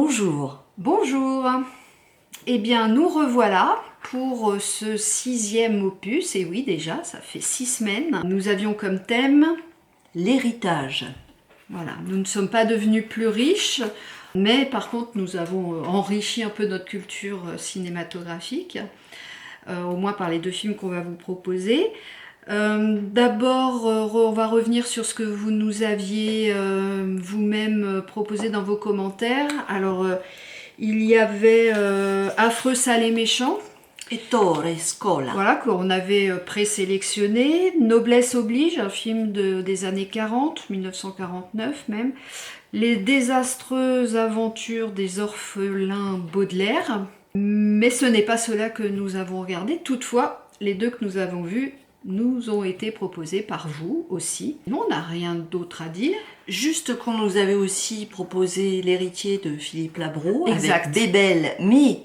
bonjour. Bonjour. Eh bien, nous revoilà pour ce 6e opus. Et oui, déjà, ça fait 6 semaines. Nous avions comme thème L'héritage. Voilà, nous ne sommes pas devenus plus riches, mais par contre, nous avons enrichi un peu notre culture cinématographique, au moins par les 2 films qu'on va vous proposer. D'abord, on va revenir sur ce que vous nous aviez vous-même proposé dans vos commentaires. Alors, il y avait Affreux, sale et méchant. Ettore Scola. Voilà, qu'on avait présélectionné. Noblesse oblige, un film des années 40, 1949 même. Les désastreuses aventures des orphelins Baudelaire. Mais ce n'est pas cela que nous avons regardé. Toutefois, les 2 que nous avons vus nous ont été proposés par vous aussi. Nous, on n'a rien d'autre à dire. Juste qu'on nous avait aussi proposé L'héritier de Philippe Labro Exact. avec Bébel. Mais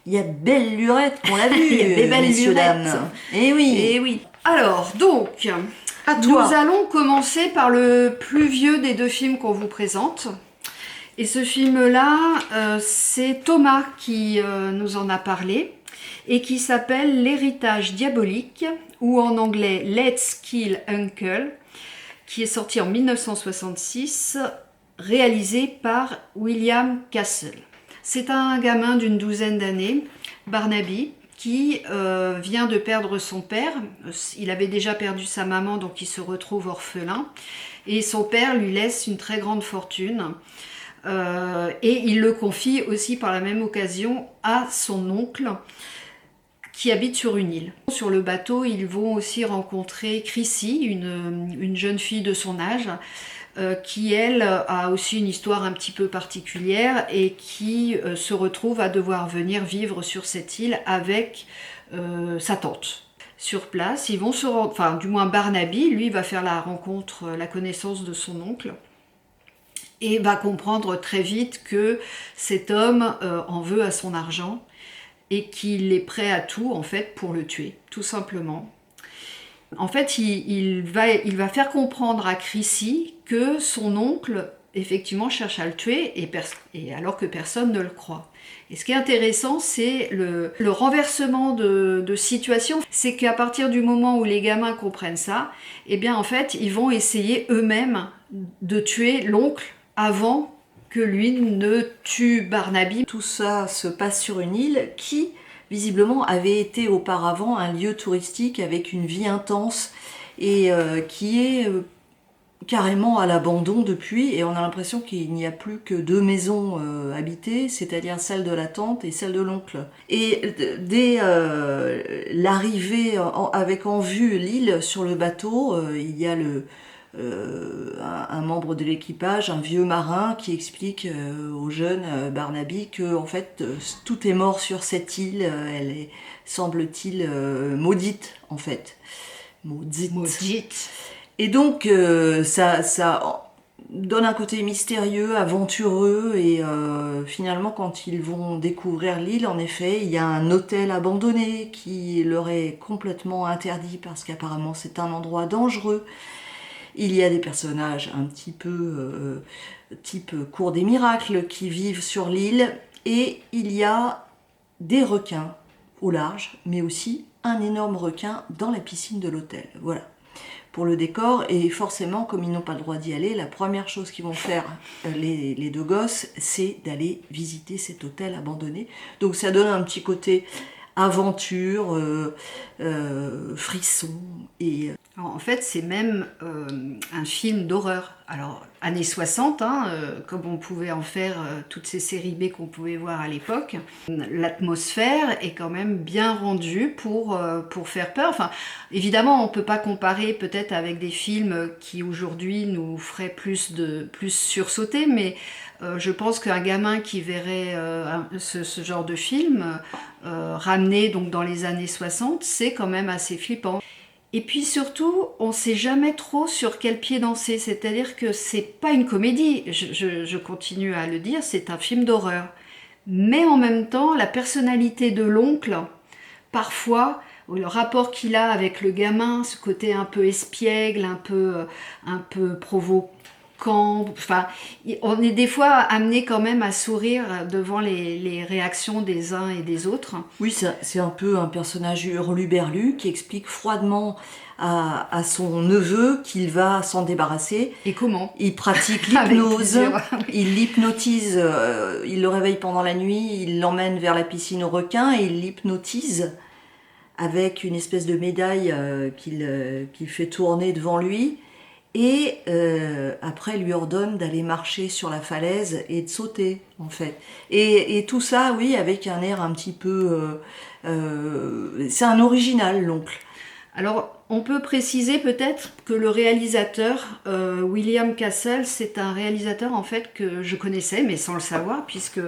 il y a Belle Lurette qu'on l'a vu, Il y a Bébel messieurs, Lurette. dames. Eh oui. Et oui. Alors, donc, À nous toi. allons commencer par le plus vieux des 2 films qu'on vous présente. Et ce film-là, c'est Thomas qui nous en a parlé et qui s'appelle L'héritage diabolique, ou en anglais Let's Kill Uncle, qui est sorti en 1966, réalisé par William Castle. C'est un gamin d'une 12aine d'années, Barnaby, qui vient de perdre son père. Il avait déjà perdu sa maman, donc il se retrouve orphelin. Et son père lui laisse une très grande fortune. Et il le confie aussi par la même occasion à son oncle, qui habite sur une île. Sur le bateau, ils vont aussi rencontrer Chrissy, une jeune fille de son âge, qui elle a aussi une histoire un petit peu particulière et qui se retrouve à devoir venir vivre sur cette île avec sa tante. Sur place, ils vont enfin du moins Barnaby, lui va faire la connaissance de son oncle et va comprendre très vite que cet homme en veut à son argent et qu'il est prêt à tout en fait pour le tuer, tout simplement. En fait, il va faire comprendre à Chrissy que son oncle, effectivement, cherche à le tuer, et alors que personne ne le croit. Et ce qui est intéressant, c'est le renversement de situation. C'est qu'à partir du moment où les gamins comprennent ça, eh bien, en fait, ils vont essayer eux-mêmes de tuer l'oncle avant que lui ne tue Barnaby. Tout ça se passe sur une île qui, visiblement, avait été auparavant un lieu touristique avec une vie intense et qui est carrément à l'abandon depuis, et on a l'impression qu'il n'y a plus que 2 maisons habitées, c'est-à-dire celle de la tante et celle de l'oncle. Et dès l'arrivée avec en vue l'île sur le bateau, il y a un membre de l'équipage, un vieux marin, qui explique au jeune Barnaby que en fait tout est mort sur cette île, elle est, semble-t-il, maudite en fait. Maudite. Et donc ça donne un côté mystérieux, aventureux, et finalement quand ils vont découvrir l'île, en effet, il y a un hôtel abandonné qui leur est complètement interdit parce qu'apparemment c'est un endroit dangereux. Il y a des personnages un petit peu type Cour des miracles qui vivent sur l'île, et il y a des requins au large, mais aussi un énorme requin dans la piscine de l'hôtel. Voilà pour le décor, et forcément, comme ils n'ont pas le droit d'y aller, la première chose qu'ils vont faire, les 2 gosses, c'est d'aller visiter cet hôtel abandonné. Donc ça donne un petit côté aventure, frisson, et Alors, en fait, c'est même un film d'horreur. Alors, années 60, comme on pouvait en faire toutes ces séries B qu'on pouvait voir à l'époque, l'atmosphère est quand même bien rendue pour faire peur. Enfin, évidemment, on ne peut pas comparer peut-être avec des films qui aujourd'hui nous feraient plus sursauter, mais je pense qu'un gamin qui verrait ce genre de film ramené donc dans les années 60, c'est quand même assez flippant. Et puis surtout, on ne sait jamais trop sur quel pied danser, c'est-à-dire que c'est pas une comédie, je continue à le dire, c'est un film d'horreur. Mais en même temps, la personnalité de l'oncle, parfois, le rapport qu'il a avec le gamin, ce côté un peu espiègle, un peu provocateur, Enfin, on est des fois amené quand même à sourire devant les réactions des uns et des autres. Oui, c'est un peu un personnage hurluberlu qui explique froidement à son neveu qu'il va s'en débarrasser. Et comment? Il pratique Avec l'hypnose, plusieurs, oui. il l'hypnotise, il le réveille pendant la nuit, il l'emmène vers la piscine aux requins et il l'hypnotise avec une espèce de médaille qu'il fait tourner devant lui. Et après lui ordonne d'aller marcher sur la falaise et de sauter en fait. Et tout ça, oui, avec un air un petit peu... c'est un original, l'oncle. Alors, on peut préciser peut-être que le réalisateur, William Castle, c'est un réalisateur en fait que je connaissais, mais sans le savoir, puisque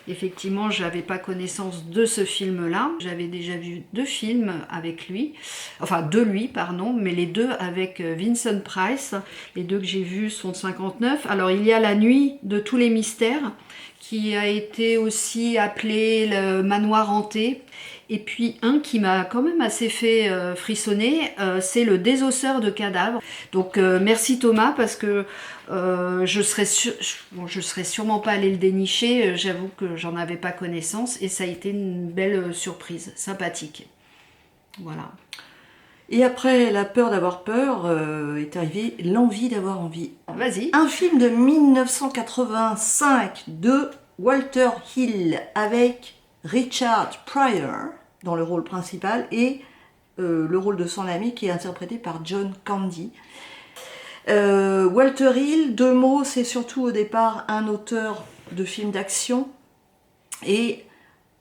effectivement, j'avais pas connaissance de ce film-là. J'avais déjà vu 2 films avec lui, enfin de lui, pardon, mais les 2 avec Vincent Price. Les 2 que j'ai vus sont de 59. Alors, il y a La Nuit de tous les mystères, qui a été aussi appelé le Manoir hanté. Et puis un qui m'a quand même assez fait frissonner, c'est Le Désosseur de cadavres. Donc merci Thomas, parce que je serais sûrement pas allée le dénicher, j'avoue que j'en avais pas connaissance, et ça a été une belle surprise, sympathique. Voilà. Et après la peur d'avoir peur est arrivée l'envie d'avoir envie. Vas-y. Un film de 1985 de Walter Hill avec Richard Pryor dans le rôle principal et le rôle de son ami qui est interprété par John Candy. Walter Hill, 2 mots, c'est surtout au départ un auteur de films d'action et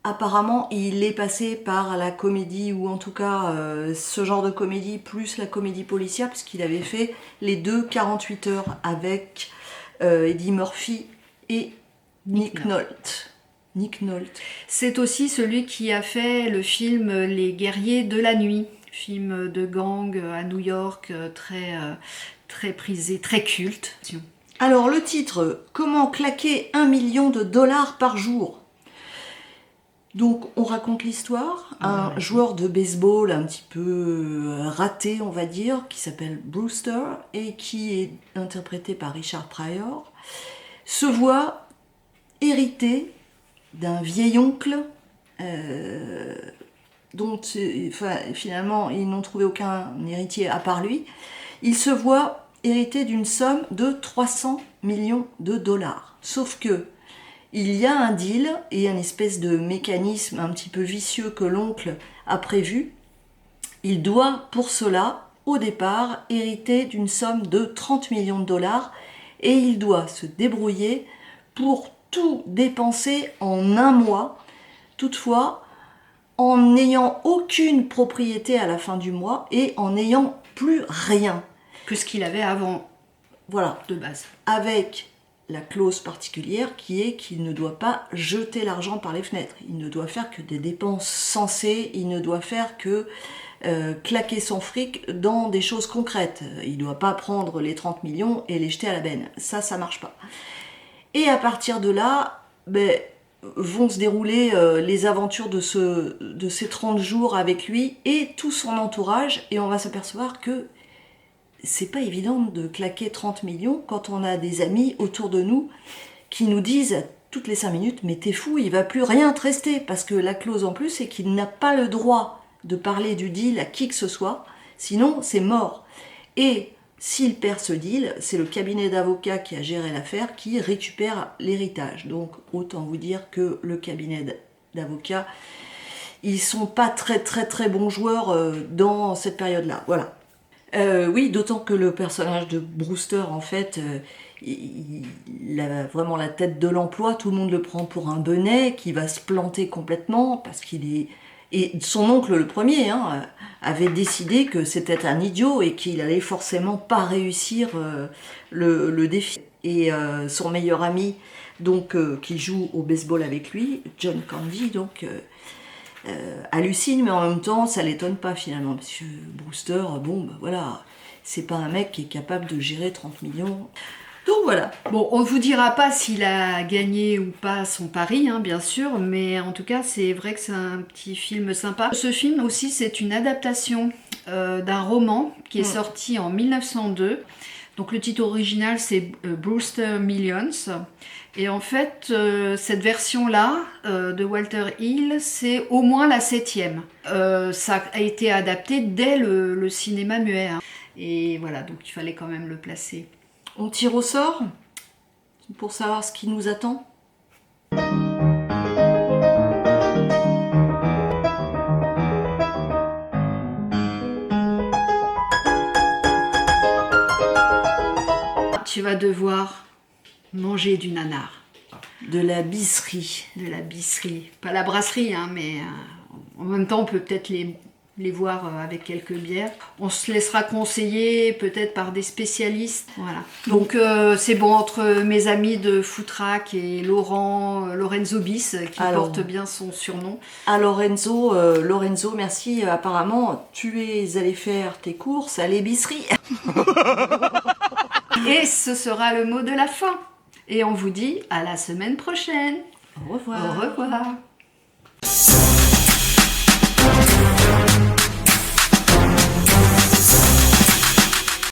apparemment il est passé par la comédie ou en tout cas ce genre de comédie plus la comédie policière puisqu'il avait fait les 2 48 heures avec Eddie Murphy et Nick Nolte. Nick Nolte. C'est aussi celui qui a fait le film Les Guerriers de la Nuit, film de gang à New York, très prisé, très culte. Alors le titre, comment claquer 1 million de dollars par jour. Donc on raconte l'histoire, un joueur de baseball un petit peu raté on va dire, qui s'appelle Brewster et qui est interprété par Richard Pryor, se voit hérité d'un vieil oncle dont finalement ils n'ont trouvé aucun héritier à part lui. Il se voit hérité d'une somme de 300 millions de dollars. Sauf que il y a un deal et un espèce de mécanisme un petit peu vicieux que l'oncle a prévu. Il doit pour cela, au départ, hériter d'une somme de 30 millions de dollars et il doit se débrouiller pour tout dépenser en 1 mois, toutefois en n'ayant aucune propriété à la fin du mois et en n'ayant plus rien. Que ce qu'il avait avant, voilà, de base. Avec la clause particulière qui est qu'il ne doit pas jeter l'argent par les fenêtres. Il ne doit faire que des dépenses sensées, il ne doit faire que claquer son fric dans des choses concrètes. Il ne doit pas prendre les 30 millions et les jeter à la benne. Ça marche pas. Et à partir de là, vont se dérouler les aventures de ces 30 jours avec lui et tout son entourage, et on va s'apercevoir que c'est pas évident de claquer 30 millions quand on a des amis autour de nous qui nous disent toutes les 5 minutes « mais t'es fou, il va plus rien te rester » parce que la clause en plus c'est qu'il n'a pas le droit de parler du deal à qui que ce soit, sinon c'est mort. Et s'il perd ce deal, c'est le cabinet d'avocats qui a géré l'affaire qui récupère l'héritage. Donc autant vous dire que le cabinet d'avocats, ils sont pas très très très bons joueurs dans cette période-là. Voilà. Oui, d'autant que le personnage de Brewster, en fait, il a vraiment la tête de l'emploi, tout le monde le prend pour un benet, qui va se planter complètement, parce qu'il est... Et son oncle, le premier, avait décidé que c'était un idiot et qu'il allait forcément pas réussir le défi. Et son meilleur ami, donc, qui joue au baseball avec lui, John Candy, donc... hallucine, mais en même temps ça l'étonne pas finalement parce que Brewster, voilà, c'est pas un mec qui est capable de gérer 30 millions. Donc voilà. Bon, on ne vous dira pas s'il a gagné ou pas son pari, bien sûr, mais en tout cas c'est vrai que c'est un petit film sympa. Ce film aussi c'est une adaptation d'un roman qui est sorti en 1902 Donc le titre original c'est Brewster Millions. Et en fait, cette version-là de Walter Hill, c'est au moins la 7e. Ça a été adapté dès le cinéma muet. Hein. Et voilà, donc il fallait quand même le placer. On tire au sort pour savoir ce qui nous attend. Tu vas devoir manger du nanar. De la bisserie. De la bisserie. Pas la brasserie, hein, mais en même temps, on peut peut-être les voir avec quelques bières. On se laissera conseiller peut-être par des spécialistes. Voilà. Donc c'est bon, entre mes amis de Footrack et Lorenzo Bis, qui porte bien son surnom. Ah Lorenzo, merci. Apparemment, tu es allé faire tes courses à l'épicerie. Et ce sera le mot de la fin. Et on vous dit à la semaine prochaine. Au revoir. Au revoir.